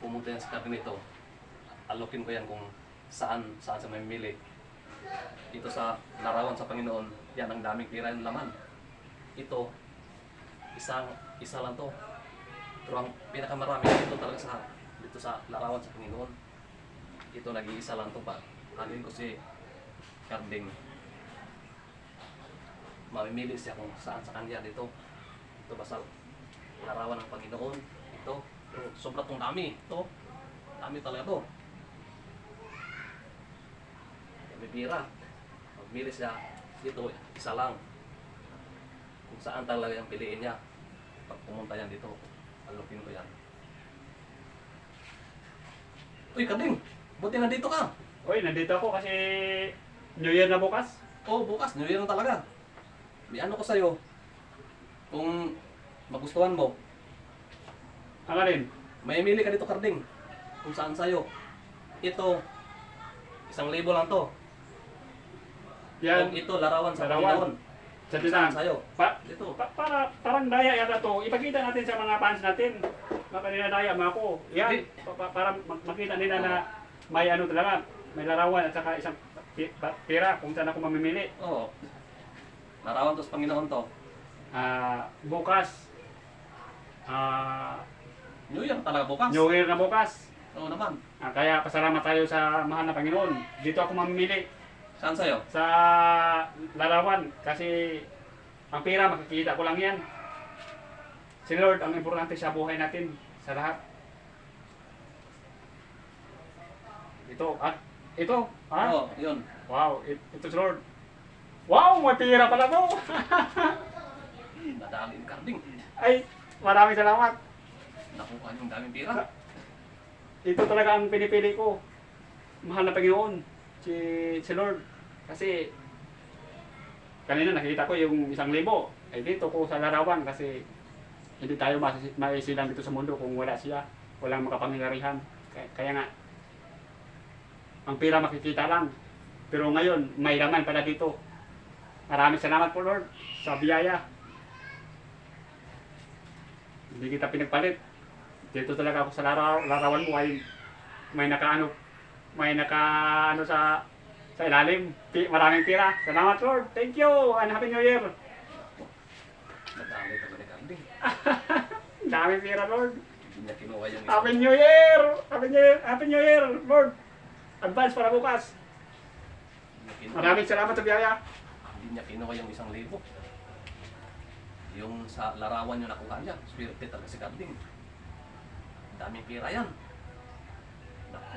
pumunta yan sa karding ito, alokin ko yan kung saan sa mamimili. Dito sa larawan sa Panginoon, yan ang daming pira yung laman. Ito, isa lang to. Pero ang pinakamarami dito talaga dito sa larawan sa Panginoon. Ito nag-iisa lang to pa. Alin ko si karding. Mamimili siya kung saan sa kanya dito. Ito ba sa larawan ng Panginoon? Ito. Pero sobra tong dami. Ito. Dami talaga to. May pira. Mamimili siya dito. Isa lang. Kung saan talaga yung piliin niya. Pag pumunta yan dito, alokin ko yan. Uy, Karding! Buti na dito ka! Uy, nandito ako kasi New Year na bukas. Oo, bukas. New Year na talaga. May ano ko sa'yo. Kung magustuhan mo, Ang alin? may mili ka dito, Karding. Kung saan sa'yo. Ito, 1,000 lang to. Yan, Kung ito, larawan sa Larawan. Panginoon. sa Kung saan tinan. sa'yo. Dito. Parang daya yata to. Ipakita natin sa mga fans natin. Baka ninadaya mo ako. Yan, Hindi. para makita nila na may ano talaga. May larawan at saka isang pira kung saan ako mamimili. Oo. Larawan to sa Panginoon to. Bukas, New Year talaga bukas. New Year na bukas. Oo naman. Kaya pasalamat tayo sa mahal na Panginoon. Dito ako mamimili Saan sa'yo? sa larawan kasi ang pera makikita ko lang yan. Si Lord ang importante sa buhay natin sa lahat. Ito, Oo, yun. wow, ito si Lord. Wow, may pera pala to. Nadali ni Karding. Ay, maraming salamat. Nakuha yung daming pira. Ito talaga ang pinipili ko. Mahal na Panginoon, si Lord. Kasi kanina nakita ko yung 1,000. Ay dito ko sa larawan kasi hindi tayo maisilang dito sa mundo kung wala siya. Walang makapangyarihan. Kaya nga, ang pira makikita lang. Pero ngayon, may laman pala dito. Maraming salamat po Lord sa biyaya. Hindi kita pinagpalit. Dito talaga ako sa larawan mo ay may nakaano sa ilalim. Maraming pira. Salamat Lord. Thank you and Happy New Year. Nadali talaga ni Karding. Daming pira Lord. Hindi niya kinuha yung Happy New Year. Happy New Year. Happy New Year Lord. Advance para bukas. Maraming salamat sa biyaya. Hindi niya kinuha yung 1,000. Yung sa larawan yung nakuha niya. Swerte talaga si Karding. Daming pira yan. Naku.